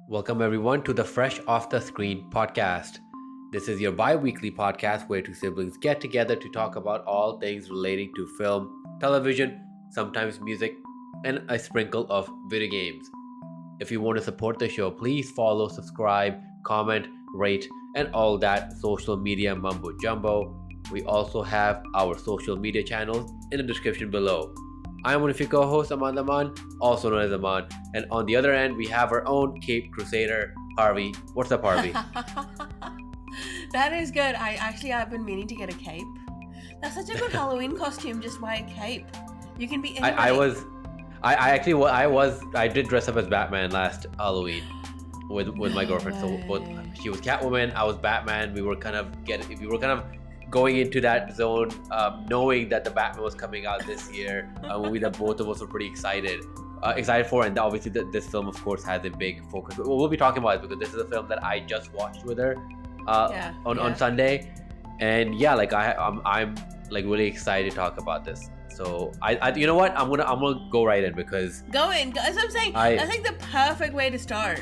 Welcome everyone to the Fresh Off the Screen podcast. This is your bi-weekly podcast where two siblings get together to talk about all things relating to film, television, sometimes music, and a sprinkle of video games. If you want to support the show, please follow, subscribe, comment, rate, and all that social media mumbo jumbo. We also have our social media channels in the description below. I'm one of your co-hosts, Aman Aman, also known as Aman. And on the other end, we have our own Cape Crusader, Harvey. What's up, Harvey? That is good. I've been meaning to get a cape. That's such a good Halloween costume. Just buy a cape. You can be anybody. I did dress up as Batman last Halloween with my girlfriend. So she was Catwoman, I was Batman. We were kind of going into that zone, knowing that the Batman was coming out this year, a movie that both of us were pretty excited for. And obviously this film, of course, has a big focus. What we'll be talking about because this is a film that I just watched with her on Sunday, and I'm like really excited to talk about this. So I you know what, I'm gonna go right in because go in. As I'm saying, I think the perfect way to start.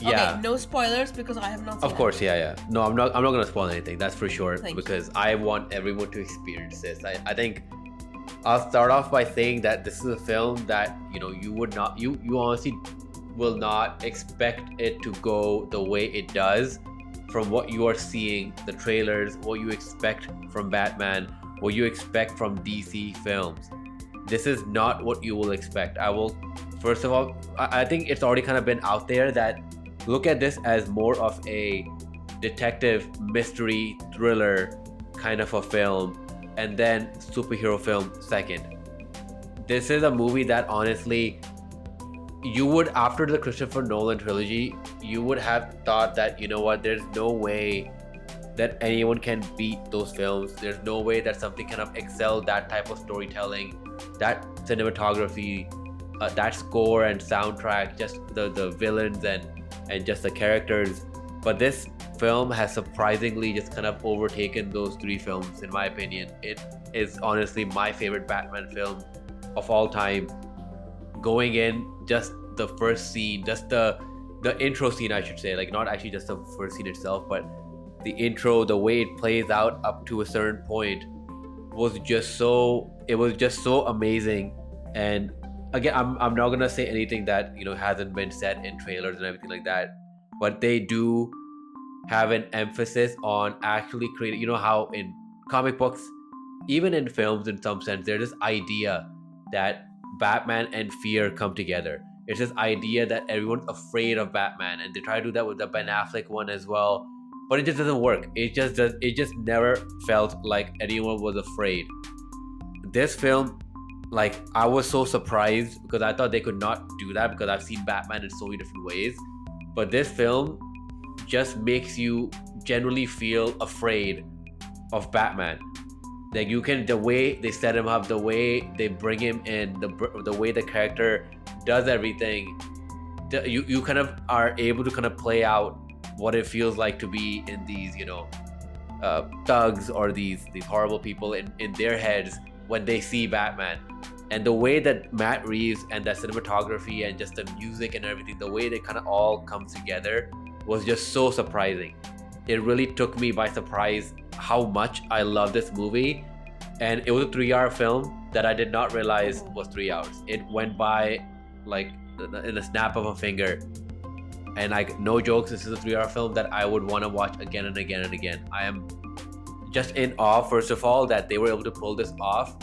Okay, no spoilers because I have not seen Of course, yeah. No, I'm not gonna spoil anything, that's for sure. Because I want everyone to experience this. I think I'll start off by saying that this is a film that you honestly will not expect it to go the way it does from what you are seeing, the trailers, what you expect from Batman, what you expect from DC films. This is not what you will expect. First of all, I think it's already kind of been out there that look at this as more of a detective mystery thriller kind of a film, and then superhero film second. This is a movie that honestly, you would, after the Christopher Nolan trilogy, you would have thought that, you know what, there's no way that anyone can beat those films. There's no way that something can excel that type of storytelling, that cinematography, that score and soundtrack, just the villains and just the characters. But this film has surprisingly just kind of overtaken those three films, in my opinion. It is honestly my favorite Batman film of all time. Going in, just the first scene, just the intro scene, I should say, like not actually just the first scene itself, but the intro, the way it plays out up to a certain point was just so amazing. And again, I'm not gonna say anything that hasn't been said in trailers and everything like that, but they do have an emphasis on actually creating, how in comic books, even in films in some sense, there's this idea that Batman and fear come together. It's this idea that everyone's afraid of Batman, and they try to do that with the Ben Affleck one as well. But it just doesn't work. It just never felt like anyone was afraid. This film, like, I was so surprised because I thought they could not do that because I've seen Batman in so many different ways. But this film just makes you generally feel afraid of Batman. Like the way they set him up, the way they bring him in, the way the character does everything, you kind of are able to kind of play out what it feels like to be in these thugs or these horrible people in their heads when they see Batman. And the way that Matt Reeves and that cinematography and just the music and everything, the way they kind of all come together was just so surprising. It really took me by surprise how much I love this movie. And it was a 3-hour film that I did not realize was 3 hours. It went by like in a snap of a finger. And like, no jokes, this is a 3-hour film that I would want to watch again and again and again. I am just in awe, first of all, that they were able to pull this off.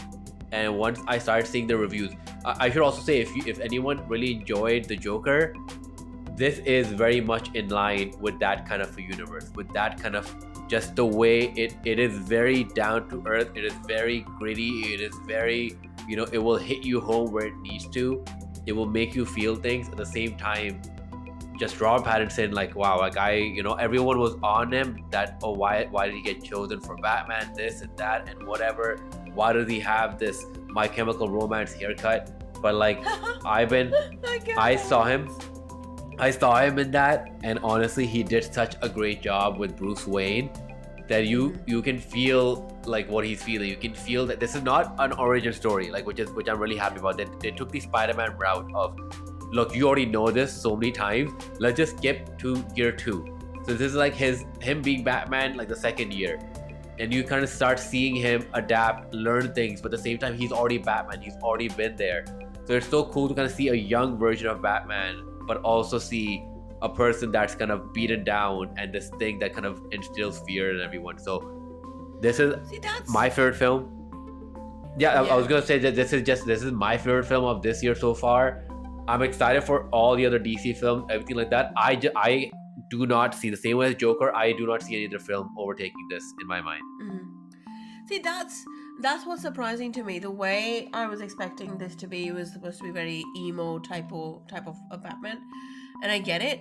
And once I started seeing the reviews, I should also say, if anyone really enjoyed The Joker, this is very much in line with that kind of a universe, with that kind of just the way it is very down to earth. It is very gritty. It is very, it will hit you home where it needs to. It will make you feel things at the same time. Just Robert Pattinson, like, wow, like everyone was on him that, oh, why did he get chosen for Batman, this and that and whatever, why does he have this My Chemical Romance haircut? But like, I saw him in that, and honestly, he did such a great job with Bruce Wayne that you can feel like what he's feeling. You can feel that this is not an origin story, like which I'm really happy about. That they took the Spider-Man route of look, you already know this so many times, let's just skip to year 2. So this is like him being Batman like the second year, and you kind of start seeing him adapt, learn things, but at the same time he's already Batman, he's already been there. So it's so cool to kind of see a young version of Batman, but also see a person that's kind of beaten down and this thing that kind of instills fear in everyone. So this is my favorite film. I was gonna say that this is my favorite film of this year so far. I'm excited for all the other DC films, everything like that. I do not see, the same way as Joker, I do not see any other film overtaking this in my mind. See, that's what's surprising to me. The way I was expecting this to be was supposed to be very emo type of Batman, and I get it,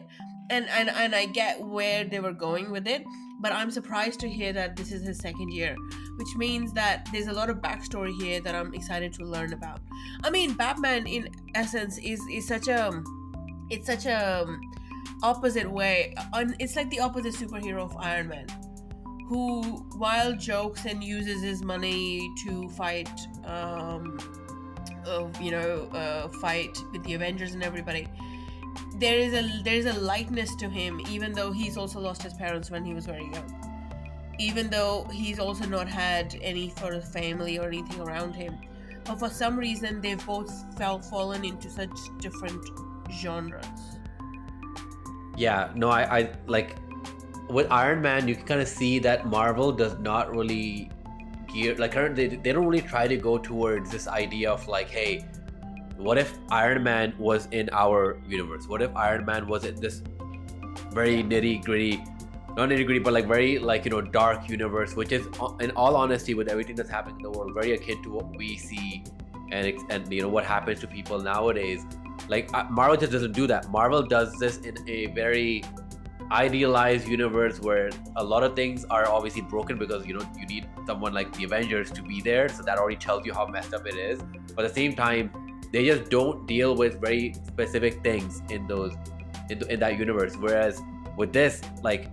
and I get where they were going with it. But I'm surprised to hear that this is his second year, which means that there's a lot of backstory here that I'm excited to learn about. I mean, Batman in essence is such a opposite way. It's like the opposite superhero of Iron Man, who, while jokes and uses his money to fight, fight with the Avengers and everybody, there is a lightness to him, even though he's also lost his parents when he was very young, even though he's also not had any sort of family or anything around him. But for some reason, they've both fallen into such different genres. Yeah, no, I like with Iron Man, you can kind of see that Marvel does not really gear, like they don't really try to go towards this idea of like, hey, what if Iron Man was in our universe? What if Iron Man was in this very nitty gritty, not nitty gritty, but like very like, dark universe, which is, in all honesty, with everything that's happening in the world, very akin to what we see and what happens to people nowadays. Like Marvel just doesn't do that. Marvel does this in a very idealized universe where a lot of things are obviously broken because you need someone like the Avengers to be there, so that already tells you how messed up it is. But at the same time, they just don't deal with very specific things in that universe. Whereas with this, like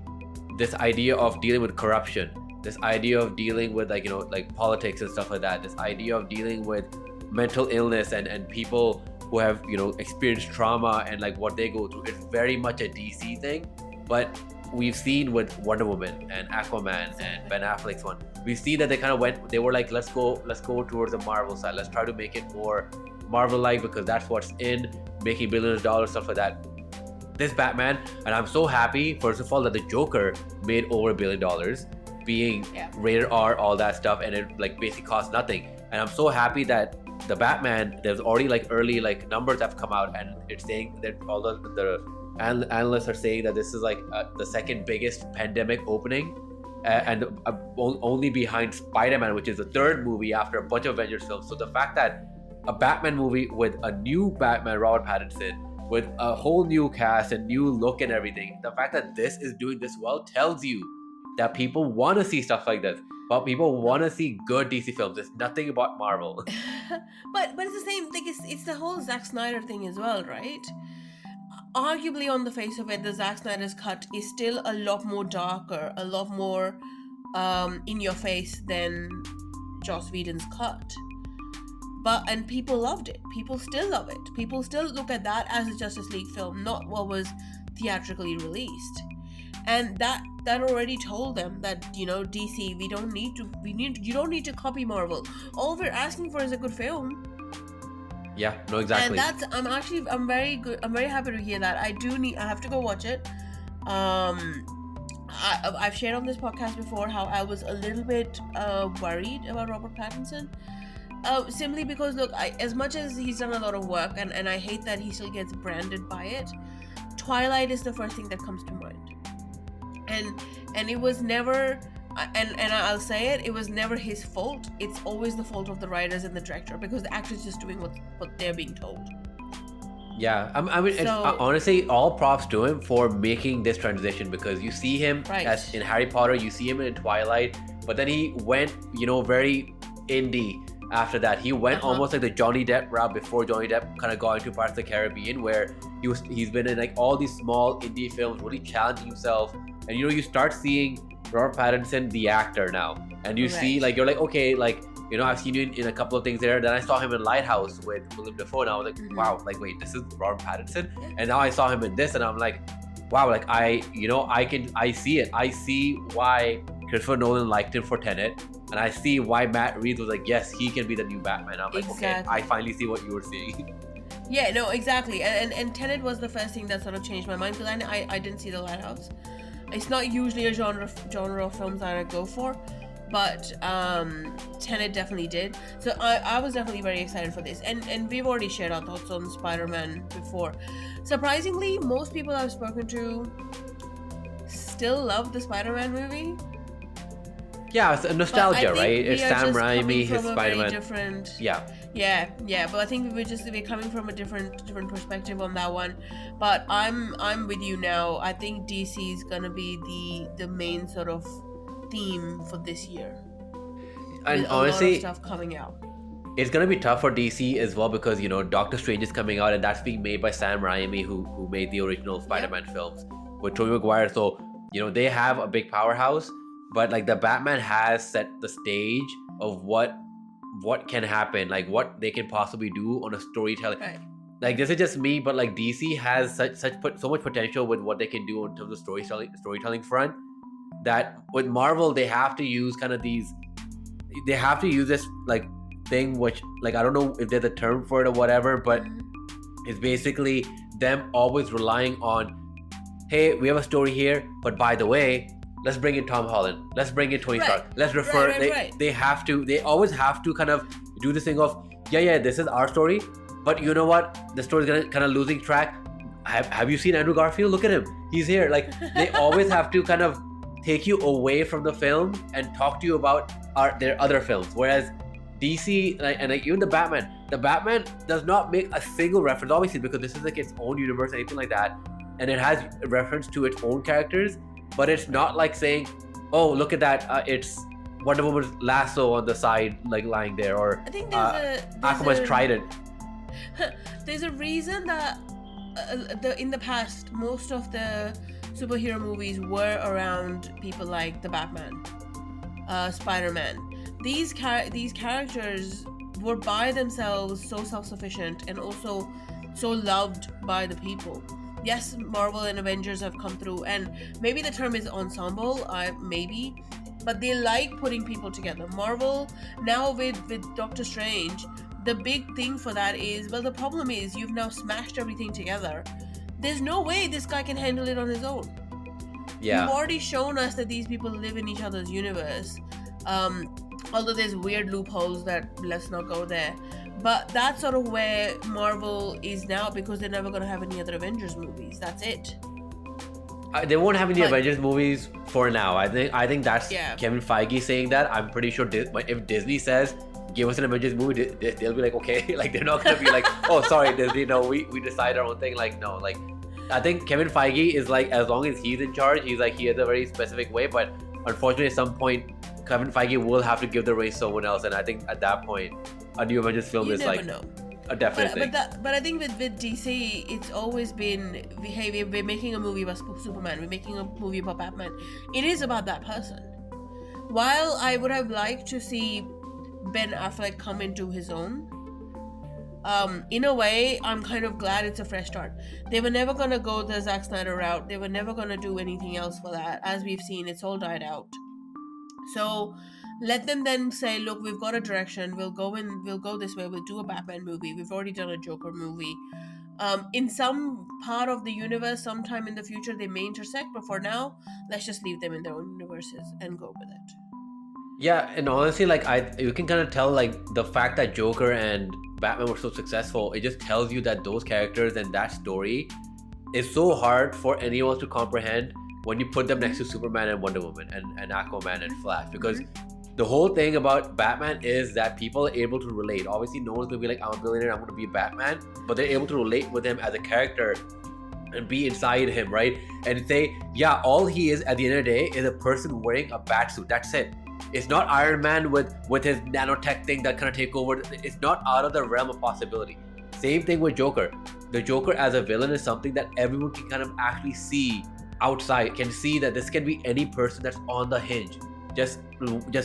this idea of dealing with corruption, this idea of dealing with like politics and stuff like that, this idea of dealing with mental illness and people who have experienced trauma and like what they go through, it's very much a DC thing. But we've seen with Wonder Woman and Aquaman and Ben Affleck's one, we see that they were like, let's go towards the Marvel side, let's try to make it more Marvel-like because that's what's in, making billions of dollars, stuff like that. This Batman, and I'm so happy, first of all, that the Joker made over $1 billion, being rated R, all that stuff, and it like basically cost nothing. And I'm so happy that the Batman, there's already like early like numbers have come out, and it's saying that all the analysts are saying that this is like the second biggest pandemic opening, and only behind Spider-Man, which is the third movie after a bunch of Avengers films. So the fact that a Batman movie with a new Batman, Robert Pattinson, with a whole new cast and new look and everything, the fact that this is doing this well tells you that people want to see stuff like this. But people want to see good DC films. It's nothing about Marvel. but it's the same thing. It's the whole Zack Snyder thing as well, right? Arguably, on the face of it, the Zack Snyder's cut is still a lot more darker, a lot more in your face than Joss Whedon's cut. And people loved it. People still love it. People still look at that as a Justice League film, not what was theatrically released. And that already told them that, DC, you don't need to copy Marvel. All we're asking for is a good film. Yeah, no, exactly. And I'm very happy to hear that. I have to go watch it. I've shared on this podcast before how I was a little bit worried about Robert Pattinson. Simply because, look, as much as he's done a lot of work, and I hate that he still gets branded by it, Twilight is the first thing that comes to mind. And it was never, and I'll say it was never his fault. It's always the fault of the writers and the director, because the actor's just doing what they're being told. Yeah, I mean, honestly, all props to him for making this transition, because you see him as in Harry Potter, you see him in Twilight, but then he went, very indie. After that, he went almost like the Johnny Depp route before Johnny Depp kind of got into Pirates of the Caribbean, where he's been in like all these small indie films, really challenging himself. And you start seeing Robert Pattinson, the actor, now, and you see like, you're like, okay, like I've seen you in a couple of things there. Then I saw him in Lighthouse with William Dafoe, and I was like, wow, like wait, this is Robert Pattinson. And now I saw him in this, and I'm like, wow, like I see it. I see why Christopher Nolan liked him for Tenet, and I see why Matt Reeves was like, yes, he can be the new Batman. I'm like, okay, I finally see what you were seeing. Yeah, no, exactly. And Tenet was the first thing that sort of changed my mind, because I didn't see The Lighthouse. It's not usually a genre of films that I go for, but Tenet definitely did. So I was definitely very excited for this. And we've already shared our thoughts on Spider-Man before. Surprisingly, most people I've spoken to still love the Spider-Man movie. Yeah, it's a nostalgia, right? It's Sam Raimi, his Spider-Man. Different. Yeah. But I think we're coming from a different perspective on that one. But I'm with you now. I think DC is gonna be the main sort of theme for this year. And with honestly, a lot of stuff coming out. It's gonna be tough for DC as well, because Doctor Strange is coming out, and that's being made by Sam Raimi, who made the original Spider-Man films with Tobey Maguire. So they have a big powerhouse, but like the Batman has set the stage of what can happen, like what they can possibly do on a storytelling. Right. Like this is just me, but like DC has so much potential with what they can do in terms of storytelling front, that with Marvel they have to use this like thing, which like I don't know if there's a term for it or whatever, but it's basically them always relying on, hey, we have a story here, but by the way, let's bring in Tom Holland, let's bring in Tony Stark, let's refer. They always have to kind of do this thing of this is our story, but you know what, the story's gonna kind of losing track. Have you seen Andrew Garfield? Look at him, he's here. Like they always have to kind of take you away from the film and talk to you about their other films, whereas DC and even the Batman does not make a single reference, obviously because this is like its own universe, anything like that, and it has reference to its own characters, but it's not like saying, oh, look at that, it's Wonder Woman's lasso on the side, like lying there, or I think Aquaman's trident. There's a reason that in the past most of the superhero movies were around people like the Batman, Spider-Man. These characters were by themselves so self-sufficient and also so loved by the people. Yes, Marvel and Avengers have come through, and maybe the term is ensemble, maybe, but they like putting people together. Marvel now with Doctor Strange, the big thing for that is, well, the problem is you've now smashed everything together. There's no way this guy can handle it on his own. Yeah. You've already shown us that these people live in each other's universe. Although there's weird loopholes that let's not go there. But that's sort of where Marvel is now, because they're never going to have any other Avengers movies. That's it. They won't have any Avengers movies for now. I think that's Kevin Feige saying that. I'm pretty sure if Disney says, give us an Avengers movie, they'll be like, okay. Like they're not going to be like, oh, sorry, Disney, no, we decide our own thing. Like, no, like I think Kevin Feige is like, as long as he's in charge, he has a very specific way. But unfortunately, at some point, Kevin Feige will have to give the reins to someone else, and I think at that point, a new Avengers film is like a definite thing. But I think with DC, it's always been, hey, we're making a movie about Superman, we're making a movie about Batman. It is about that person. While I would have liked to see Ben Affleck come into his own, in a way, I'm kind of glad it's a fresh start. They were never gonna go the Zack Snyder route. They were never gonna do anything else for that. As we've seen, it's all died out. So let them then say, look, we've got a direction, we'll go this way, we'll do a Batman movie, we've already done a Joker movie. In some part of the universe, sometime in the future, they may intersect, but for now, let's just leave them in their own universes and go with it. Yeah, and honestly, like you can kind of tell, like the fact that Joker and Batman were so successful, it just tells you that those characters and that story is so hard for anyone to comprehend when you put them next to Superman and Wonder Woman and Aquaman and Flash, because the whole thing about Batman is that people are able to relate. Obviously, no one's gonna be like, I'm a billionaire, I'm gonna be Batman, but they're able to relate with him as a character and be inside him, right? And say, yeah, all he is at the end of the day is a person wearing a bat suit. That's it. It's not Iron Man with his nanotech thing that kind of take over. It's not out of the realm of possibility. Same thing with Joker. The Joker as a villain is something that everyone can kind of actually see outside, can see that this can be any person that's on the hinge, just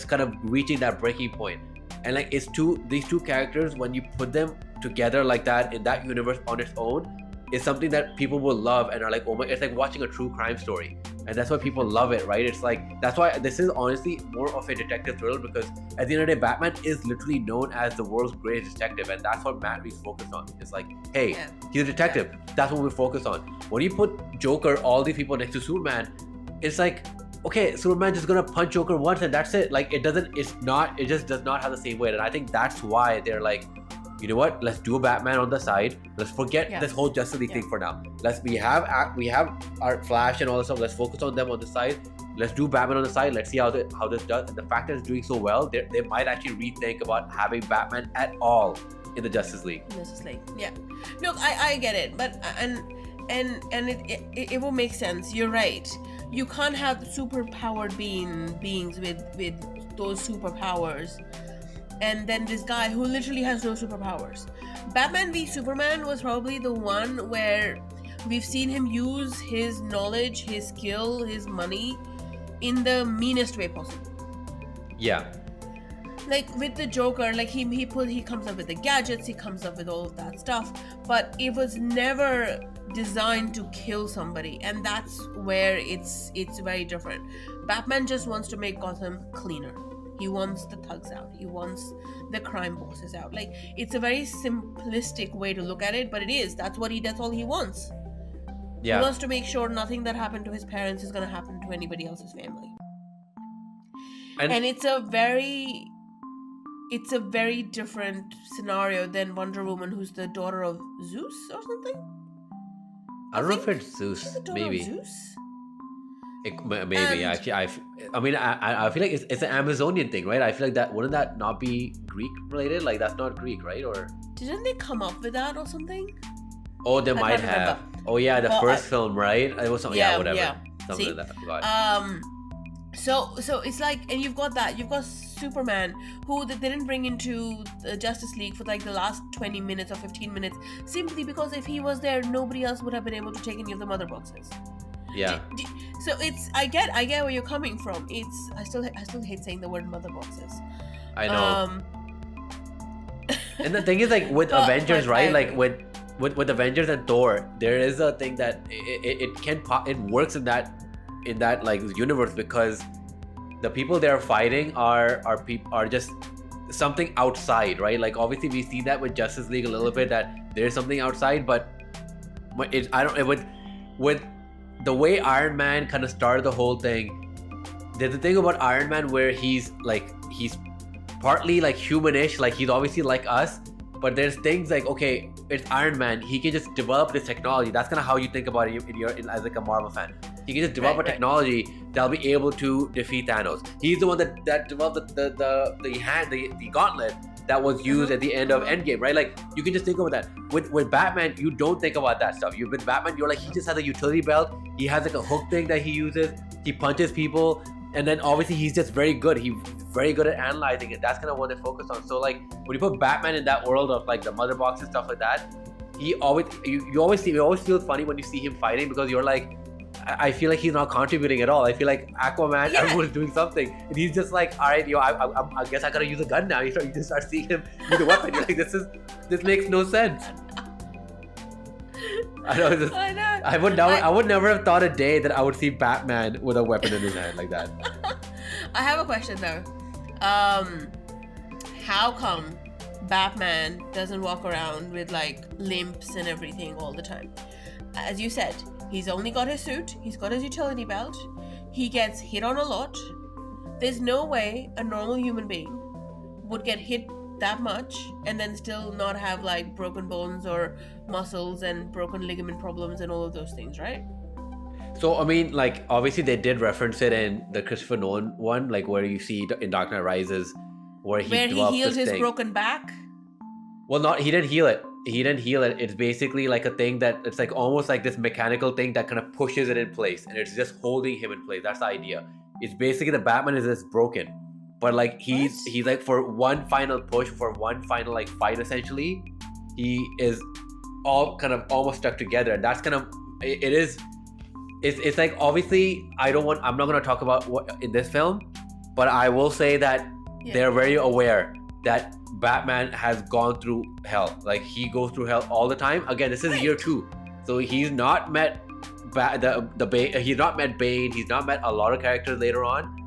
kind of reaching that breaking point. and like these two characters, when you put them together like that in that universe on its own, is something that people will love and are like, oh my, it's like watching a true crime story, and that's why people love it, right? It's like, that's why this is honestly more of a detective thriller, because at the end of the day, Batman is literally known as the world's greatest detective, and that's what Matt Reeves focused on. It's like, hey, he's a detective. That's what we focus on. When you put Joker, all these people next to Superman, it's like, okay, Superman just gonna punch Joker once and that's it. Like, it just does not have the same weight. And I think that's why they're like, you know what? Let's do a Batman on the side. Let's forget this whole Justice League thing for now. We have our Flash and all this stuff. Let's focus on them on the side. Let's do Batman on the side. Let's see how this does. And the fact that it's doing so well, they might actually rethink about having Batman at all in the Justice League. Yeah. Look, I get it, but and it will make sense. You're right. You can't have super-powered beings with those superpowers, and then this guy who literally has no superpowers. Batman v Superman was probably the one where we've seen him use his knowledge, his skill, his money in the meanest way possible. Yeah. Like with the Joker, like he comes up with the gadgets, he comes up with all of that stuff, but it was never designed to kill somebody, and that's where it's very different. Batman just wants to make Gotham cleaner. He wants the thugs out. He wants the crime bosses out. Like, it's a very simplistic way to look at it, but that's all he wants. Yeah. He wants to make sure nothing that happened to his parents is going to happen to anybody else's family. And it's a very different scenario than Wonder Woman, who's the daughter of Zeus or something. I don't know if it's Zeus. Maybe. Zeus? Maybe actually, I feel like it's an Amazonian thing, right? I feel like that wouldn't that not be Greek related? Like, that's not Greek, right? Or didn't they come up with that or something? Oh, they might have. Oh yeah, the first film, right? It was something. Yeah, whatever. Yeah. Something like that. I forgot. So it's like, and you've got Superman, who they didn't bring into the Justice League for like the last 20 minutes or 15 minutes, simply because if he was there, nobody else would have been able to take any of the mother boxes. Yeah. So I get where you're coming from. I still hate saying the word mother boxes. I know. And the thing is, like with Avengers, right? Like with Avengers and Thor, there is a thing that it works in that like universe, because the people they're fighting are just something outside, right? Like, obviously we see that with Justice League a little bit, that there's something outside, but with the way Iron Man kind of started the whole thing, there's a thing about Iron Man where he's partly like humanish, like he's obviously like us, but there's things like, okay, it's Iron Man, he can just develop this technology. That's kind of how you think about it as like a Marvel fan. He can just develop a technology that'll be able to defeat Thanos. He's the one that developed the gauntlet that was used at the end of Endgame, right? Like, you can just think about that. With Batman, you don't think about that stuff. With Batman, you're like, he just has a utility belt. He has like a hook thing that he uses. He punches people, and then obviously he's just very good. He's very good at analyzing it. That's kind of what they focus on. So like, when you put Batman in that world of like the mother box and stuff like that, you always feel funny when you see him fighting, because you're like, I feel like he's not contributing at all. I feel like Aquaman, everyone's doing something, and he's just like, all right, I guess I gotta use a gun now. You just start seeing him use a weapon. You're like, this makes no sense. I know. I would never have thought a day that I would see Batman with a weapon in his hand like that. I have a question though. How come Batman doesn't walk around with like limps and everything all the time? As you said, he's only got his suit, he's got his utility belt, he gets hit on a lot. There's no way a normal human being would get hit that much and then still not have like broken bones or muscles and broken ligament problems and all of those things, right? So, I mean, like, obviously they did reference it in the Christopher Nolan one, like where you see in Dark Knight Rises, where he healed his broken back. Well, he didn't heal it. It's basically like a thing that it's like almost like this mechanical thing that kind of pushes it in place, and it's just holding him in place. That's the idea. It's basically the Batman is just broken, but like he's like, for one final push, for one final like fight, essentially, he is all kind of almost stuck together, and that's kind of it's like, obviously I'm not going to talk about what in this film, but I will say that they're very aware that Batman has gone through hell. Like he goes through hell all the time. Again, this is year 2, so he's not met he's not met Bane. He's not met a lot of characters later on.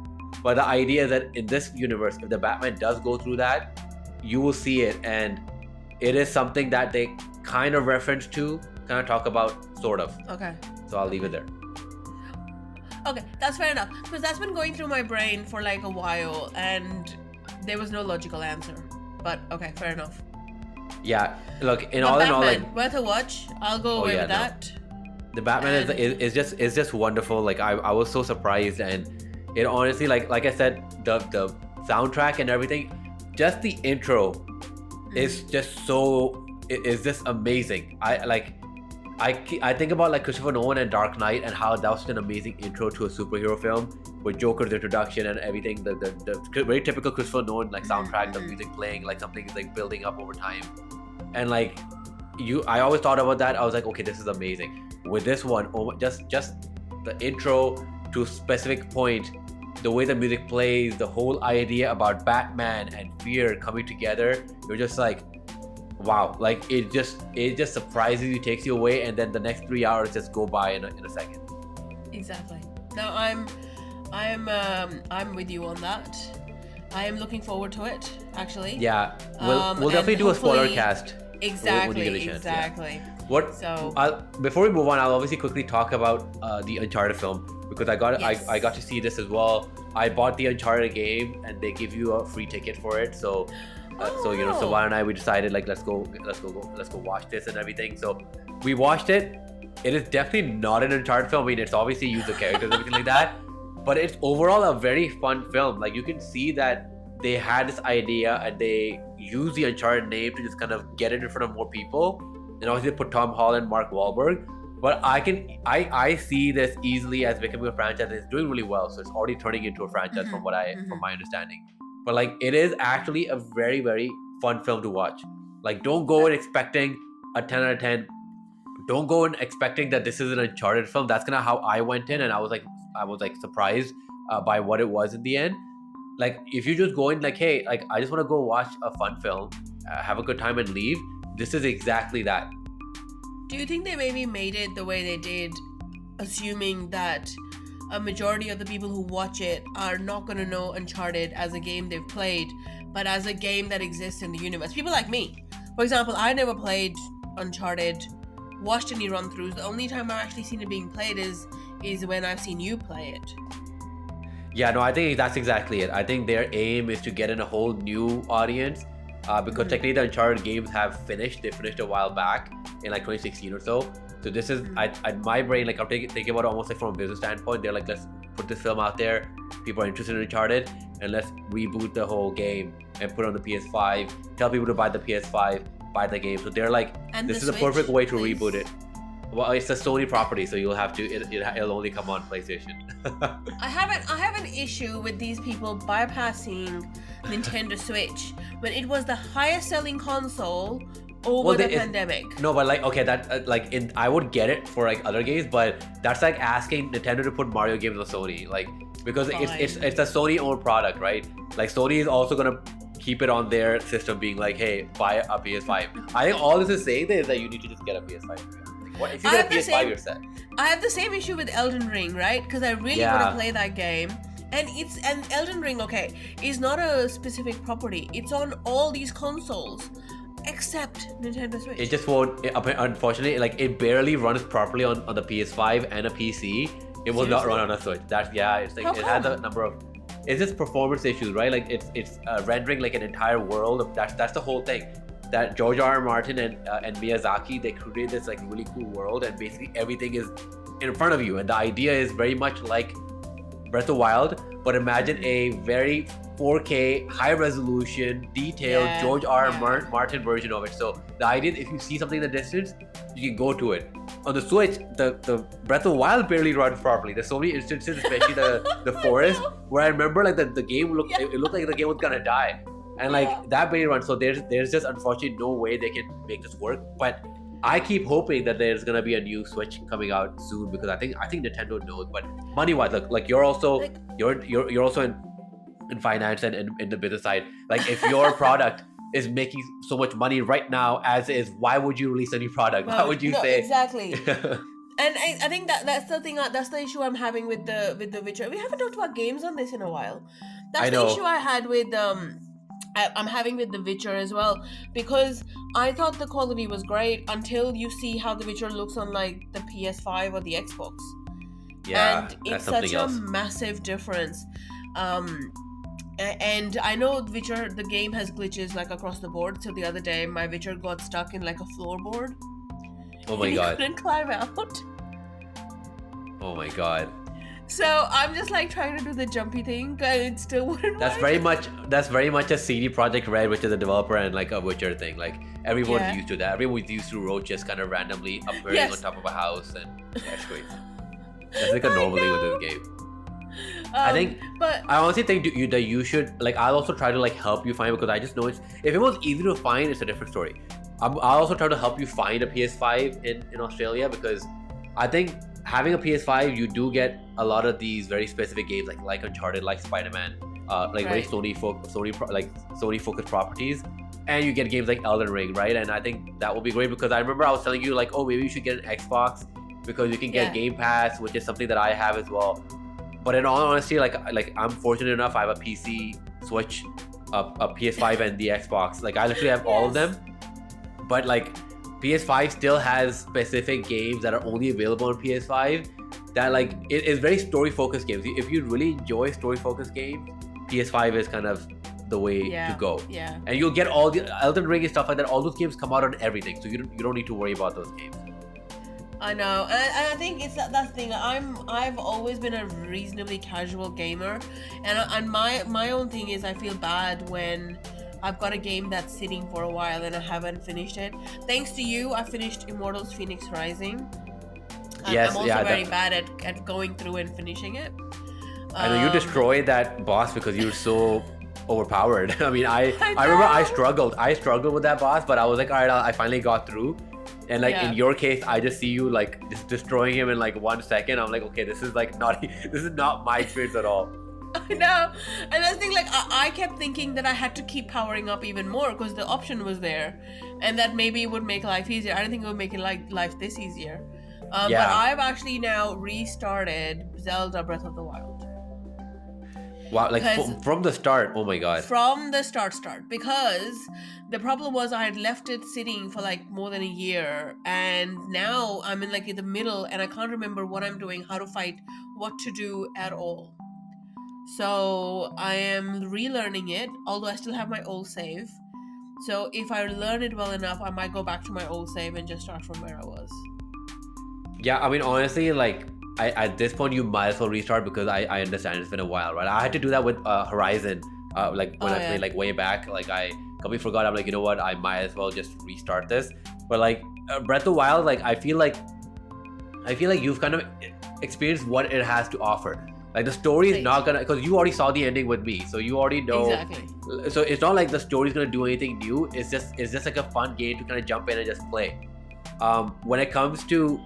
But the idea is that in this universe, if the Batman does go through that, you will see it, and it is something that they kind of reference to, kind of talk about, sort of. Okay. So I'll leave it there. Okay, that's fair enough. Because that's been going through my brain for like a while, and there was no logical answer. But okay, fair enough. Yeah, look, in But all in all, Batman, like, worth a watch. I'll go away with that. the Batman is just wonderful. Like I was so surprised, and it honestly, like I said, the soundtrack and everything, just the intro is just so, is just amazing. I think about like Christopher Nolan and Dark Knight and how that was an amazing intro to a superhero film with Joker's introduction and everything, the very typical Christopher Nolan like soundtrack, the music playing, like something is like building up over time. And like I always thought about that. I was like, okay, this is amazing. With this one, just the intro to a specific point, the way the music plays, the whole idea about Batman and fear coming together, you're just like, wow, like it just surprises you, takes you away, and then the next 3 hours just go by in a second. Exactly. No, I'm with you on that. I am looking forward to it, actually. Yeah, we'll definitely do a spoiler cast. Exactly. Yeah. Before we move on, I'll obviously quickly talk about the Uncharted film, because I got to see this as well. I bought the Uncharted game, and they give you a free ticket for it. So Savannah and I, we decided like let's go watch this and everything. So we watched it. It is definitely not an Uncharted film. I mean, it's obviously use of characters and everything like that, but it's overall a very fun film. Like you can see that they had this idea and they use the Uncharted name to just kind of get it in front of more people. And obviously they put Tom Holland, Mark Wahlberg. But I see this easily as becoming a franchise. It's doing really well, so it's already turning into a franchise from my understanding. But like it is actually a very, very fun film to watch. Like don't go in expecting a 10 out of 10. Don't go in expecting that this is an Uncharted film. That's kind of how I went in, and I was like surprised by what it was in the end. Like if you just go in like, hey, like I just want to go watch a fun film, have a good time and leave, this is exactly that. Do you think they maybe made it the way they did, assuming that a majority of the people who watch it are not going to know Uncharted as a game they've played, but as a game that exists in the universe? People like me, for example, I never played Uncharted, watched any run-throughs. The only time I've actually seen it being played is when I've seen you play it. Yeah, no, I think that's exactly it. I think their aim is to get in a whole new audience, because technically the Uncharted games have finished. They finished a while back in like 2016 or so. So this is, my brain, like I'm thinking about it almost like from a business standpoint. They're like, let's put this film out there. People are interested in Uncharted, and let's reboot the whole game and put it on the PS5. Tell people to buy the PS5, buy the game. So they're like, and this is Switch, a perfect way to reboot it. Well, it's a Sony property, so you'll have to. It'll only come on PlayStation. I have an issue with these people bypassing Nintendo Switch when it was the highest selling console over the pandemic. No, but like, okay, that I would get it for like other games, but that's like asking Nintendo to put Mario games on Sony, like, because it's a Sony owned product, right? Like Sony is also gonna keep it on their system, being like, hey, buy a PS5. I think all this is saying is that you need to just get a PS5. What if you get a PS5, you're set. I have the same issue with Elden Ring, right? Because I really want to play that game. And Elden Ring, okay, is not a specific property. It's on all these consoles, except Nintendo Switch. It just won't, unfortunately, like it barely runs properly on the PS5 and a PC. It will not run on a Switch. It's like, it has a number of, it's just performance issues, right? Like it's rendering like an entire world. That's the whole thing. That George R.R. Martin and Miyazaki, they created this like really cool world, and basically everything is in front of you. And the idea is very much like Breath of the Wild, but imagine a very 4K, high resolution, detailed George R.R. Martin version of it. So the idea is if you see something in the distance, you can go to it. On the Switch, the Breath of the Wild barely runs properly. There's so many instances, especially the forest, where I remember like the game looked, it looked like the game was gonna die. And like that barely runs. So there's just unfortunately no way they can make this work. But I keep hoping that there's gonna be a new Switch coming out soon, because I think Nintendo knows. But money wise, like you're also in in finance and in the business side. Like if your product is making so much money right now as is, why would you release a new product? Why would you say exactly? And I think that's the thing. That's the issue I'm having with the Witcher. We haven't talked about games on this in a while. That's the issue I had with I'm having with The Witcher as well, because I thought the quality was great until you see how The Witcher looks on like the PS5 or the Xbox. Yeah, and it's such a massive difference. And I know Witcher, the game has glitches like across the board. So the other day, my Witcher got stuck in like a floorboard. Oh my god! He couldn't climb out. Oh my god! So I'm just like trying to do the jumpy thing, and it still wouldn't. That's very much a CD Projekt Red, which is a developer and like a Witcher thing. Like everyone's used to that. Everyone's used to roaches kind of randomly appearing on top of a house, and that's great. That's like a normal thing with this game. I honestly think that you should like. I'll also try to like help you find, because I just know if it was easy to find, it's a different story. I'll also try to help you find a PS5 in Australia, because I think having a PS5, you do get a lot of these very specific games like Uncharted, like Spider-Man, very Sony focused properties, and you get games like Elden Ring, right? And I think that will be great, because I remember I was telling you like, oh, maybe you should get an Xbox because you can get Game Pass, which is something that I have as well. But in all honesty, like I'm fortunate enough, I have a PC, Switch, a PS5, and the Xbox. Like I literally have all of them. But like PS5 still has specific games that are only available on PS5 that like it is very story focused games. If you really enjoy story focused games, PS5 is kind of the way to go. Yeah. And you'll get all the Elden Ring and stuff like that. All those games come out on everything, so you don't need to worry about those games. I know, and I think it's that thing. I've always been a reasonably casual gamer, and my own thing is I feel bad when I've got a game that's sitting for a while and I haven't finished it. Thanks to you, I finished Immortals Phoenix Rising. I'm also very bad at going through and finishing it. I know you destroyed that boss because you were so overpowered. I mean, I remember I struggled with that boss, but I was like, all right, I finally got through. And like in your case, I just see you like just destroying him in like 1 second. I'm like, okay, this is not my experience at all. I know. And I think like I kept thinking that I had to keep powering up even more because the option was there, and that maybe it would make life easier. I don't think it would make it like life this easier. But I've actually now restarted Zelda Breath of the Wild. Wow, like from the start. Oh my god. From the start, because the problem was I had left it sitting for like more than a year, and now I'm in like in the middle and I can't remember what I'm doing, how to fight, what to do at all. So I am relearning it, although I still have my old save. So if I learn it well enough, I might go back to my old save and just start from where I was. Yeah, I mean, honestly, like at this point you might as well restart, because I understand it's been a while, right? I had to do that with Horizon, like when I played like way back. Like I completely forgot. I'm like, you know what? I might as well just restart this. But like Breath of the Wild, like I feel like you've kind of experienced what it has to offer. Like the story is not gonna, because you already saw the ending with me, so you already know. Exactly. So it's not like the story's gonna do anything new. It's just like a fun game to kind of jump in and just play. When it comes to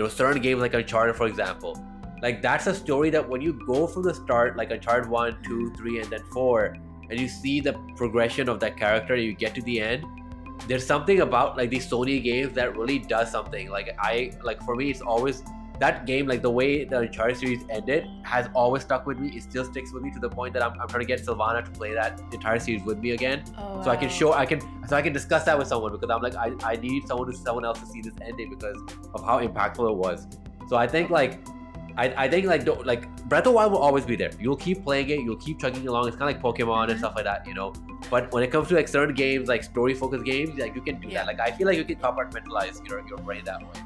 certain games like Uncharted, for example, like that's a story that when you go from the start, like Uncharted 1, 2, 3, and then 4, and you see the progression of that character, and you get to the end, there's something about like these Sony games that really does something. For me, it's always that game, like the way the Uncharted series ended has always stuck with me. It still sticks with me to the point that I'm trying to get Sylvana to play that entire series with me again. Oh, wow. So I can discuss that with someone, because I'm like, I need someone else to see this ending because of how impactful it was. So I think I think Breath of the Wild will always be there. You'll keep playing it, you'll keep chugging along. It's kind of like Pokemon and stuff like that, But when it comes to like certain games, like story focused games, like you can do that. Like I feel like you can compartmentalize your brain that way.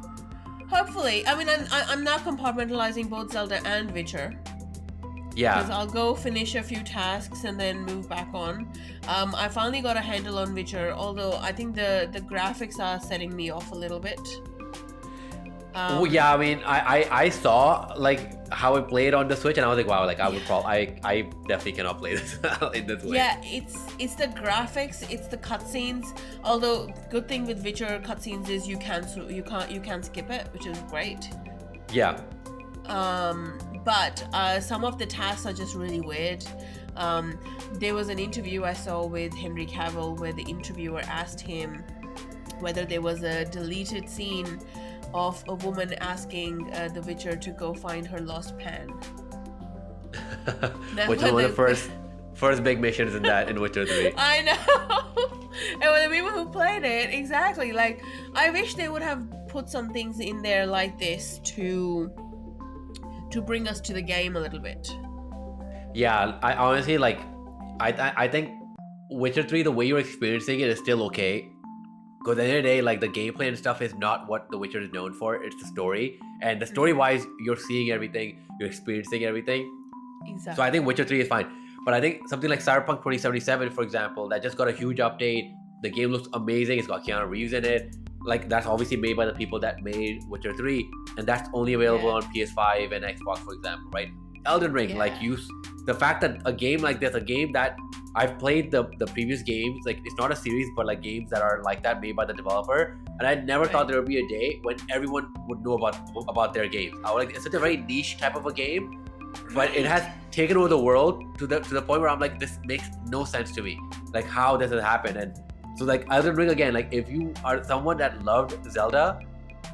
Hopefully. I mean, I'm now compartmentalizing both Zelda and Witcher. Yeah. Because I'll go finish a few tasks and then move back on. I finally got a handle on Witcher, although I think the graphics are setting me off a little bit. I mean, I saw like how it played on the Switch, and I was like, wow, like I definitely cannot play this in this way. Yeah, it's the graphics, it's the cutscenes. Although good thing with Witcher cutscenes is you can skip it, which is great. Yeah. But some of the tasks are just really weird. There was an interview I saw with Henry Cavill where the interviewer asked him whether there was a deleted scene of a woman asking the Witcher to go find her lost pan. Which is one of the first big missions in Witcher 3. I know. And when the people who played it, exactly, like, I wish they would have put some things in there like this to bring us to the game a little bit. Yeah, I honestly, like, I think Witcher 3, the way you're experiencing it is still okay. Because at the end of the day, like, the gameplay and stuff is not what The Witcher is known for. It's the story. And the story-wise, you're seeing everything. You're experiencing everything. Exactly. So I think Witcher 3 is fine. But I think something like Cyberpunk 2077, for example, that just got a huge update. The game looks amazing. It's got Keanu Reeves in it. Like, that's obviously made by the people that made Witcher 3. And that's only available on PS5 and Xbox, for example, right? Elden Ring, the fact that a game like this, a game that I've played the previous games, like, it's not a series, but like games that are like that made by the developer, and I never thought there would be a day when everyone would know about their games. I was like, it's such a very niche type of a game, but it has taken over the world to the point where I'm like, this makes no sense to me. Like, how does it happen? And so, like, Elden Ring again, like, if you are someone that loved Zelda,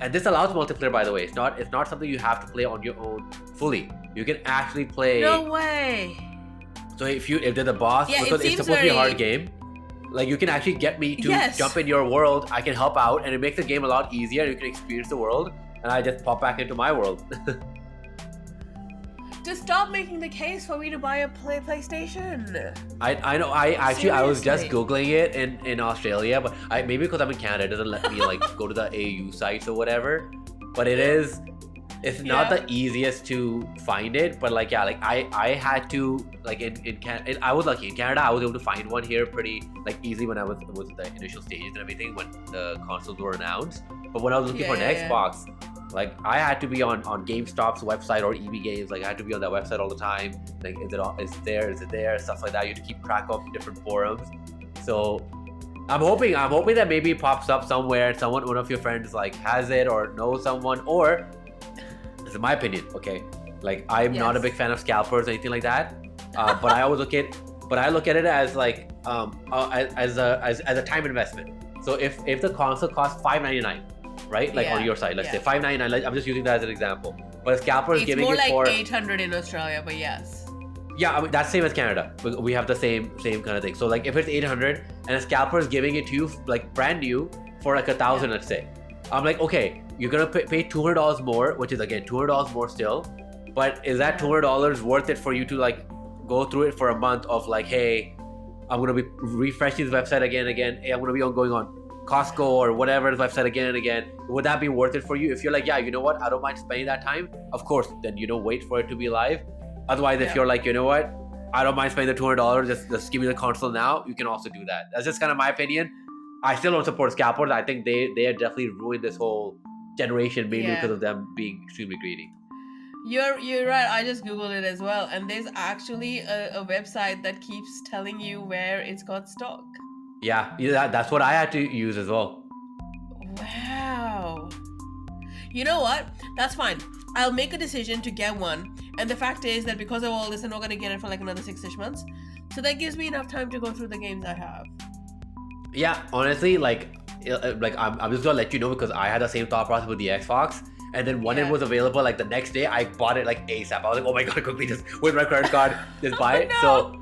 and this allows multiplayer, by the way, it's not something you have to play on your own fully. You can actually play. No way. So if they're the boss, because it's supposed to be a hard game, like, you can actually get me to jump in your world. I can help out, and it makes the game a lot easier. You can experience the world, and I just pop back into my world. Just stop making the case for me to buy a PlayStation. I know. I was just Googling it in Australia, but maybe because I'm in Canada, it doesn't let me like go to the AU sites or whatever. But it's not the easiest to find it. But like, yeah, like I had to, like, in Canada, I was lucky in Canada. I was able to find one here pretty like easily when I was the initial stages and everything when the consoles were announced. But when I was looking for an Xbox, like, I had to be on GameStop's website or EB Games. Like, I had to be on that website all the time. Like, is it there? Stuff like that. You have to keep track of different forums. So I'm hoping that maybe it pops up somewhere. One of your friends like has it or knows someone. Or, this is my opinion, okay? Like, I'm not a big fan of scalpers or anything like that. But I look at it as like as a time investment. So if the console costs $599. Right, like on your side, let's say $599. Like, I'm just using that as an example. But a scalper is giving it for $800 in Australia, but yes. Yeah, I mean, that's same as Canada. We have the same kind of thing. So like, if it's $800 and a scalper is giving it to you like brand new for like $1,000, let's say, I'm like, okay, you're gonna pay $200 more, which is again $200 more still. But is that $200 worth it for you to like go through it for a month of like, hey, I'm gonna be refreshing this website again and again. Hey, I'm gonna be going on Costco or whatever website again and again. Would that be worth it for you? If you're like, yeah, you know what, I don't mind spending that time, of course, then wait for it to be live. Otherwise, if you're like, you know what, I don't mind spending the $200, just give me the console now, you can also do that. That's just kind of my opinion. I still don't support scalpers. I think they are definitely ruined this whole generation mainly because of them being extremely greedy. You're right. I just Googled it as well, and there's actually a website that keeps telling you where it's got stock. Yeah, that's what I had to use as well. Wow. You know what? That's fine. I'll make a decision to get one. And the fact is that because of all this, I'm not going to get it for like another 6-ish months. So that gives me enough time to go through the games I have. Yeah, honestly, like I'm just going to let you know because I had the same thought process with the Xbox. And then when it was available, like the next day, I bought it like ASAP. I was like, oh my God, quickly just with my credit card, just buy it. No.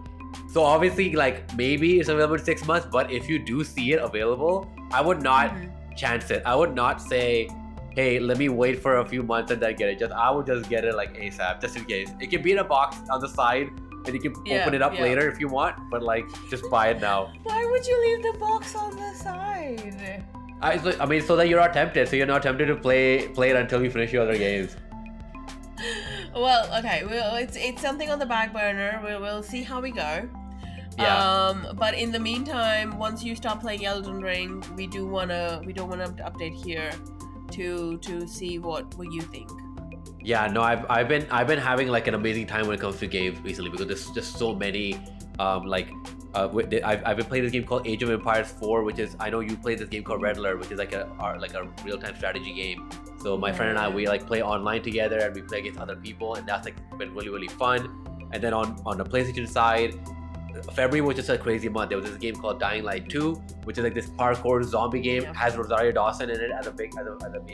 So obviously, like, maybe it's available in 6 months, but if you do see it available, I would not chance it. I would not say, hey, let me wait for a few months and then get it. I would just get it like ASAP, just in case. It can be in a box on the side, and you can open it up later if you want, but like, just buy it now. Why would you leave the box on the side? I mean, so that you're not tempted. So you're not tempted to play it until you finish your other games. Well, okay. Well, it's something on the back burner. We'll see how we go. Yeah. But in the meantime, once you start playing Elden Ring, we don't want to update here to see what you think. Yeah, no, I've been having like an amazing time when it comes to games recently because there's just so many like I've been playing this game called Age of Empires 4, which is, I know you played this game called Red Alert, which is like a real-time strategy game. So my friend and I, we like play online together and we play against other people, and that's like been really, really fun. And then on the PlayStation side, February was just a crazy month. There was this game called Dying Light 2, which is like this parkour zombie game. It has Rosario Dawson in it as a main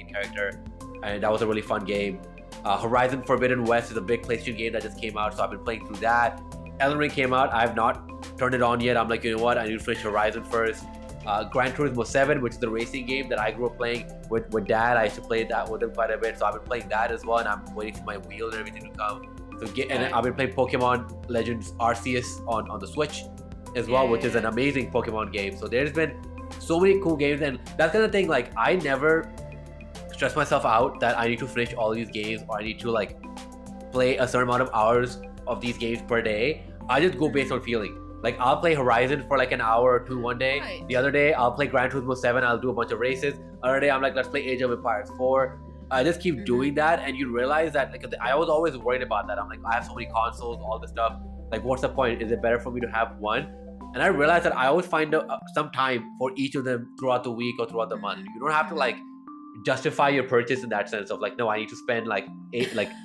character, and that was a really fun game. Horizon Forbidden West is a big PlayStation game that just came out, so I've been playing through that. Elden Ring came out. I have not turned it on yet. I'm like, you know what? I need to finish Horizon first. Gran Turismo 7, which is the racing game that I grew up playing with Dad. I used to play that with him quite a bit, so I've been playing that as well, and I'm waiting for my wheel and everything to come. And I've been playing Pokemon Legends Arceus on the Switch as well, which is an amazing Pokemon game. So there's been so many cool games, and that's kind of thing. Like, I never stress myself out that I need to finish all these games, or I need to like play a certain amount of hours of these games per day. I just go based on feeling. Like, I'll play Horizon for like an hour or two one day. Right. The other day, I'll play Gran Turismo 7. I'll do a bunch of races. Other day, I'm like, let's play Age of Empires 4. I just keep doing that, and you realize that, like, I was always worried about that. I'm like, I have so many consoles, all this stuff. Like, what's the point? Is it better for me to have one? And I realized that I always find some time for each of them throughout the week or throughout the month. You don't have to like justify your purchase in that sense of like, no, I need to spend like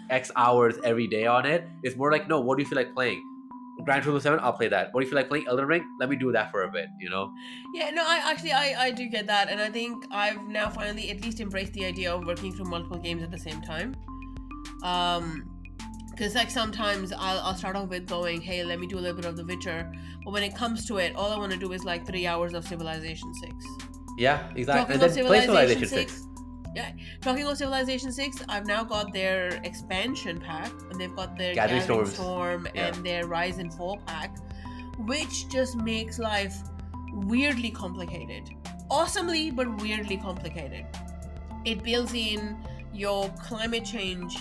X hours every day on it. It's more like, no, what do you feel like playing? Gran Turismo 7, I'll play that. What do you feel like playing? Elden Ring? Let me do that for a bit, you know? Yeah, no, I do get that, and I think I've now finally at least embraced the idea of working through multiple games at the same time. Because like sometimes I'll start off with going, hey, let me do a little bit of The Witcher, but when it comes to it, all I want to do is like 3 hours of Civilization 6. Yeah, exactly. And then play Civilization 6. Yeah, talking about Civilization 6, I've now got their expansion pack, and they've got their Gathering Storm and their Rise and Fall pack, which just makes life weirdly complicated. Awesomely, but weirdly complicated. It builds in your climate change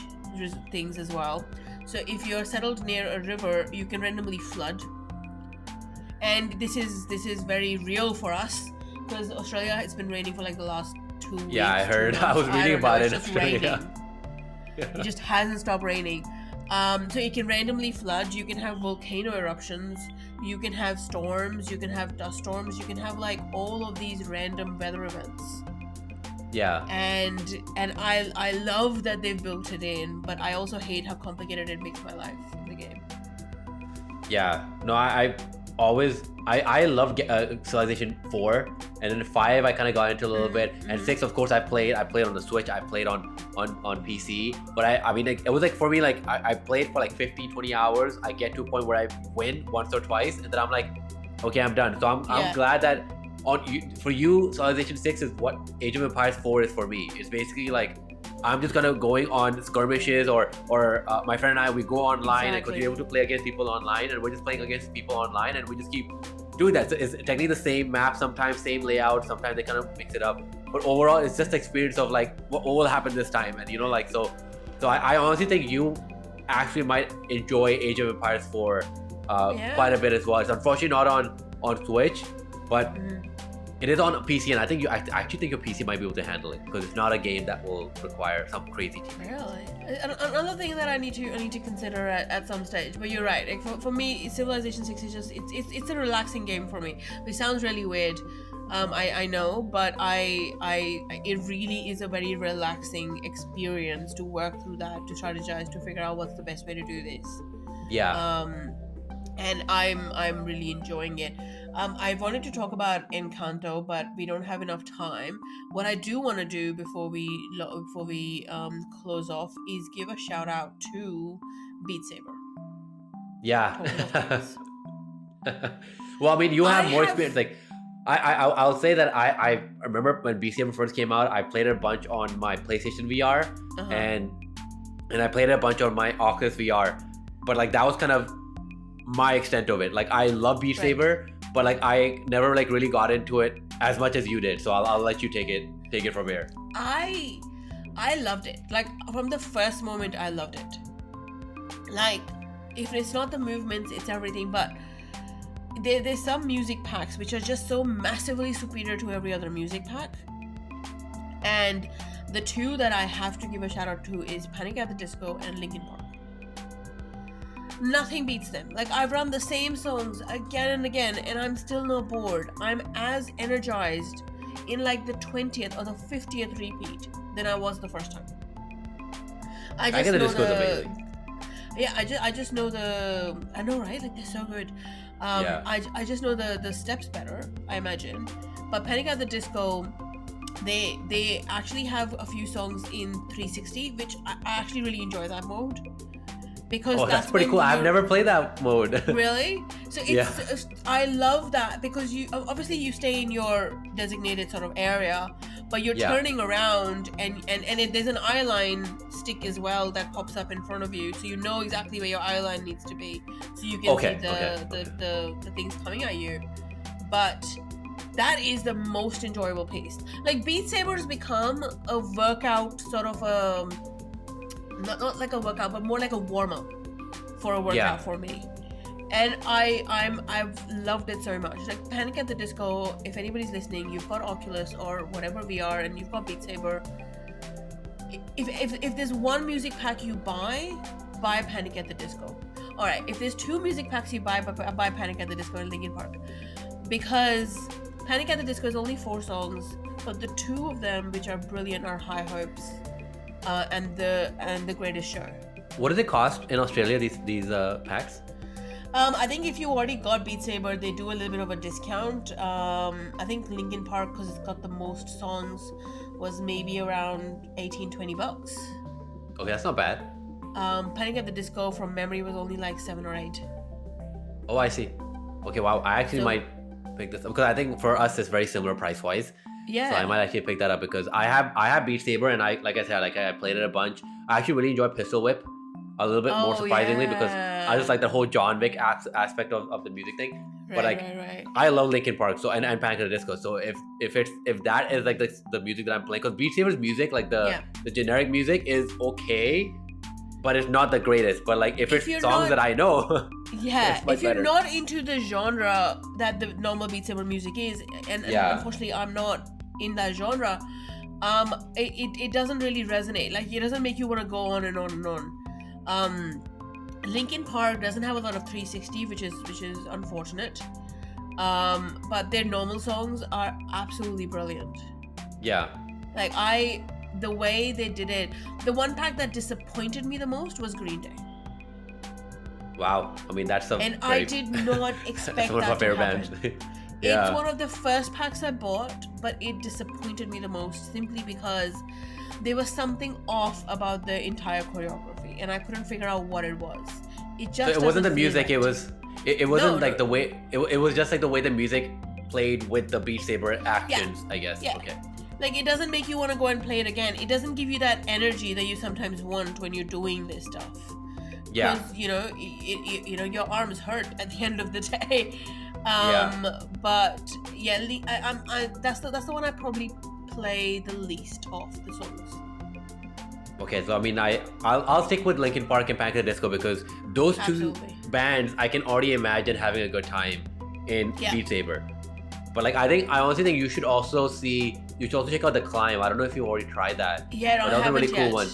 things as well. So if you're settled near a river, you can randomly flood. And this is very real for us, because Australia, it's been raining for like the last 2 weeks. Yeah, I heard. I was reading about it. It's just raining. It just hasn't stopped raining. So it can randomly flood. You can have volcano eruptions. You can have storms. You can have dust storms. You can have like all of these random weather events. Yeah. And I love that they've built it in, but I also hate how complicated it makes my life in the game. Yeah. No, I love Civilization 4, and then 5 I kind of got into a little bit, and 6 of course I played on the Switch, I played on PC, but I mean, like, it was like, for me, like, I played for like 15-20 hours. I get to a point where I win once or twice, and then I'm like, okay, I'm done. So I'm glad that for you, Civilization 6 is what Age of Empires 4 is for me. It's basically like, I'm just going on skirmishes, or my friend and I, we go online, because we're able to play against people online, and we're just playing against people online, and we just keep doing that. So it's technically the same map sometimes, same layout, sometimes they kind of mix it up, but overall it's just the experience of like what will happen this time. And you know, like, so I honestly think you actually might enjoy Age of Empires 4 quite a bit as well. It's unfortunately not on Switch, but it is on PC, and I think I actually think your PC might be able to handle it, because it's not a game that will require some crazy TV. Really? Another thing that I need to consider at some stage, but you're right. Like for me, Civilization 6 is just it's a relaxing game for me. It sounds really weird, I know, but it really is a very relaxing experience to work through that, to strategize, to figure out what's the best way to do this. Yeah. And I'm really enjoying it. I wanted to talk about Encanto, but we don't have enough time. What I do want to do before we close off is give a shout out to Beat Saber. Yeah. Well, I mean, you have more experience. Like, I'll say that I remember when Beat Saber first came out, I played it a bunch on my PlayStation VR, and I played it a bunch on my Oculus VR, but like that was kind of my extent of it. Like, I love Beat Saber, but like I never like really got into it as much as you did. So I'll let you take it from here. I loved it. Like, from the first moment, I loved it. Like, if it's not the movements, it's everything. But there's some music packs which are just so massively superior to every other music pack. And the two that I have to give a shout out to is Panic at the Disco and Linkin Park. Nothing beats them. Like, I've run the same songs again and again, and I'm still not bored. I'm as energized in like the 20th or the 50th repeat than I was the first time. I Panic at the know Disco is amazing. Yeah, I just know the. I know, right? Like, they're so good. Yeah. I just know the steps better, I imagine. But Panic at the Disco, they actually have a few songs in 360, which I actually really enjoy that mode. Because that's pretty cool. I've never played that mode. Really? So it's I love that, because you obviously you stay in your designated sort of area, but you're turning around and there's an eye line stick as well that pops up in front of you, so you know exactly where your eye line needs to be, so you can see the things coming at you. But that is the most enjoyable piece. Like, Beat Saber has become a workout sort of not like a workout, but more like a warm-up for a workout for me. And I've loved it so much. Like, Panic at the Disco, if anybody's listening, you've got Oculus or whatever VR and you've got Beat Saber, if there's one music pack you buy Panic at the Disco. Alright, if there's two music packs you buy Panic at the Disco and Linkin Park. Because Panic at the Disco is only 4 songs, but the 2 of them which are brilliant are High Hopes and the Greatest Show. What does it cost in Australia, these packs? I think if you already got Beat Saber, they do a little bit of a discount. I think Linkin Park, because it's got the most songs, was maybe around $18-20. Okay, that's not bad. Panic at the Disco, from memory, was only like 7 or 8. Oh, I see. Okay, wow. I actually might pick this up, because I think for us it's very similar price wise. Yeah. So I might actually pick that up, because I have Beat Saber, and I played it a bunch. I actually really enjoy Pistol Whip a little bit more, surprisingly, because I just like the whole John Wick aspect of the music thing. But I love Linkin Park, so and Panic at the Disco. So if that is like the music that I'm playing, because Beat Saber's music, like the generic music, is okay, but it's not the greatest. But like if it's songs that I know, if you're not into the genre that the normal Beat Saber music is, and unfortunately I'm not in that genre, it doesn't really resonate. Like, it doesn't make you want to go on and on and on. Linkin Park doesn't have a lot of 360, which is unfortunate. But their normal songs are absolutely brilliant. Yeah. Like, the way they did it, the one pack that disappointed me the most was Green Day. Wow. I mean, that's I did not expect that to happen. It's one of the first packs I bought, but it disappointed me the most, simply because there was something off about the entire choreography, and I couldn't figure out what it was. So it wasn't the music. It wasn't like the way. It was just like the way the music played with the Beat Saber actions. I guess. Yeah. Okay. Like, it doesn't make you want to go and play it again. It doesn't give you that energy that you sometimes want when you're doing this stuff. Yeah. Because your arms hurt at the end of the day. But that's the one I probably play the least of the songs. Okay, so I mean, I'll stick with Linkin Park and Panic at the Disco, because those two bands I can already imagine having a good time in Beat Saber. But like, I honestly think you should also check out The Climb. I don't know if you already tried that. Yeah, that's a really cool yet. one.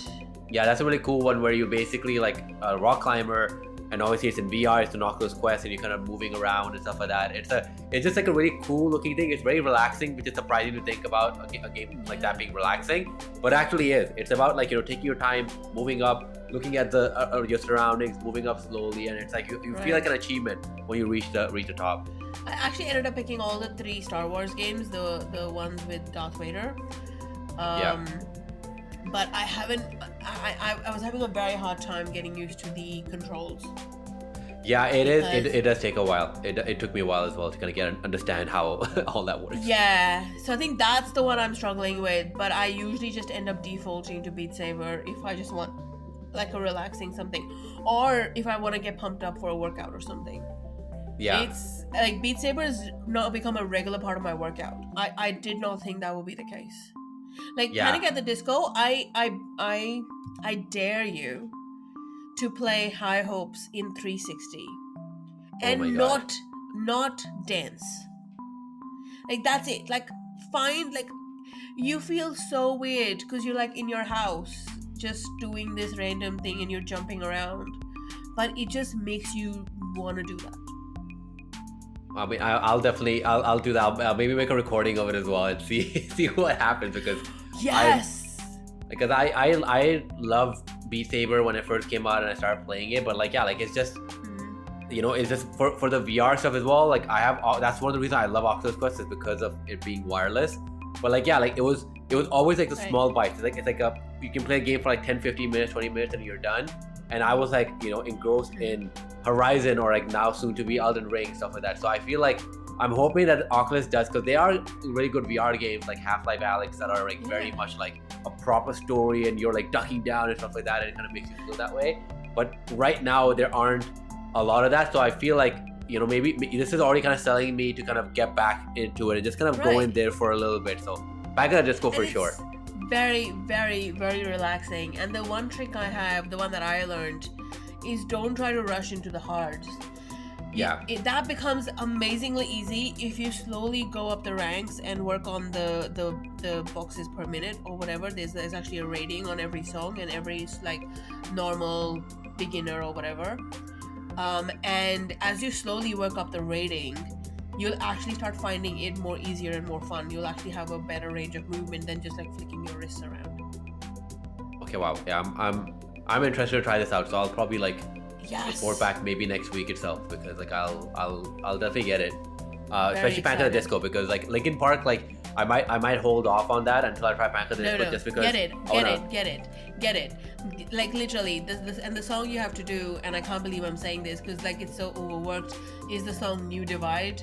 Yeah, that's a really cool one, where you're basically like a rock climber, and obviously it's in VR, it's an Oculus Quest, and you're kind of moving around and stuff like that. It's just like a really cool looking thing. It's very relaxing, which is surprising to think about a game like that being relaxing, but it actually is. It's about like, taking your time, moving up, looking at your surroundings, moving up slowly, and it's like you feel like an achievement when you reach the top. I actually ended up picking all the 3 Star Wars games, the ones with Darth Vader. But I haven't. I was having a very hard time getting used to the controls. Yeah, it does take a while. It took me a while as well to kind of understand how all that works. Yeah, so I think that's the one I'm struggling with. But I usually just end up defaulting to Beat Saber if I just want like a relaxing something, or if I want to get pumped up for a workout or something. Yeah, it's like Beat Saber has not become a regular part of my workout. I did not think that would be the case. Like, Panic at the Disco, I dare you to play High Hopes in 360 and not dance. Like, that's it. Like, you feel so weird because you're like in your house just doing this random thing and you're jumping around. but it just makes you want to do that. I mean, I'll definitely I'll do that. I'll maybe make a recording of it as well and see what happens, because Yes, I love Beat Saber when it first came out and I started playing it, but like it's just it's just for the VR stuff as well. Like that's one of the reasons I love Oculus Quest, is because of it being wireless. But it was always like the small bites. It's like you can play a game for like 10, 15 minutes, 20 minutes and you're done. And I was like, engrossed in Horizon, or like now soon to be Elden Ring, stuff like that. So I feel like I'm hoping that Oculus does, because they are really good VR games like Half-Life Alyx that are like very much like a proper story, and you're like ducking down and stuff like that, and it kind of makes you feel that way. But right now there aren't a lot of that, so I feel like maybe this is already kind of selling me to kind of get back into it and just kind of go in there for a little bit. So back at the disco for sure. Very, very, very relaxing. And the one trick I have, the one that I learned, is don't try to rush into the hards. That becomes amazingly easy if you slowly go up the ranks and work on the boxes per minute or whatever. There's actually a rating on every song and every like normal, beginner or whatever. And as you slowly work up the rating, you'll actually start finding it more easier and more fun. You'll actually have a better range of movement than just like flicking your wrists around. Okay, wow. Yeah, I'm interested to try this out, so I'll probably report back maybe next week itself, because like I'll definitely get it. Especially Panic at the Disco, because like Linkin Park, like I might hold off on that until I try Panic at the Disco, just because get it. Like literally, and the song you have to do, and I can't believe I'm saying this because like it's so overworked, is the song New Divide.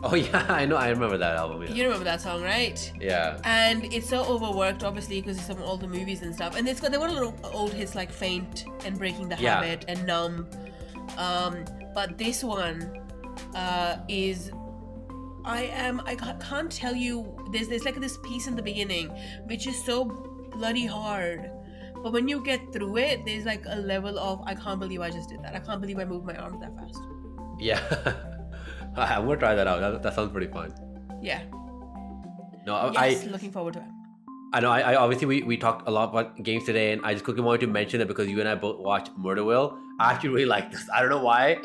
Oh yeah, I know. I remember that album. Yeah. You remember that song, right? Yeah. And it's so overworked, obviously, because it's from all the movies and stuff. And there were little old hits like Faint and Breaking the Habit and Numb. But this one is... I can't tell you... There's like this piece in the beginning, which is so bloody hard. But when you get through it, there's like a level of, I can't believe I just did that. I can't believe I moved my arms that fast. Yeah. I'm gonna try that out. That sounds pretty fun. Yeah. No, yes, looking forward to it. I know. I obviously we talked a lot about games today, and I just quickly wanted to mention it because you and I both watched Murder Will. I actually really like this. I don't know why.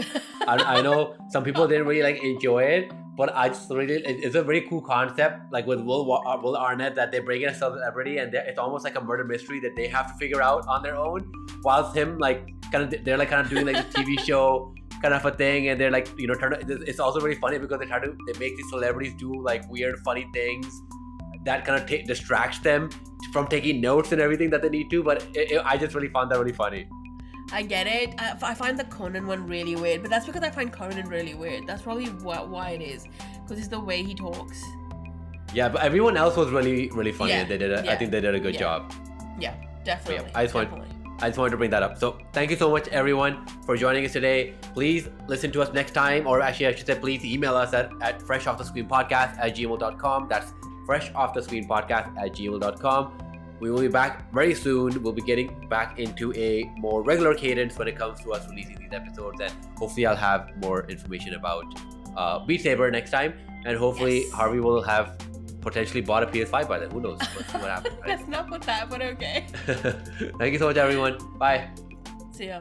I know some people didn't really enjoy it, but I just really it's a very cool concept. Like with Will Arnett, that they bring in a celebrity, and it's almost like a murder mystery that they have to figure out on their own, whilst him they're doing like a TV show kind of a thing, and they're like it's also really funny because they make these celebrities do like weird funny things that kind of distracts them from taking notes and everything that they need to, but I just really found that really funny. I get it. I find the Conan one really weird, but that's because I find Conan really weird. That's probably why it is, because it's the way he talks. Yeah, but everyone else was really, really funny. Yeah, I think they did a good job. Yeah, definitely. I just wanted to bring that up. So thank you so much, everyone, for joining us today. Please listen to us next time, or actually I should say please email us at freshoffthescreenpodcast@gmail.com. That's freshoffthescreenpodcast@gmail.com. We will be back very soon. We'll be getting back into a more regular cadence when it comes to us releasing these episodes, and hopefully I'll have more information about Beat Saber next time, and hopefully Harvey will have potentially bought a PS5 by then. Who knows? Let's see what happens. Right? Let's not put that, but okay. Thank you so much, everyone. Bye. See ya.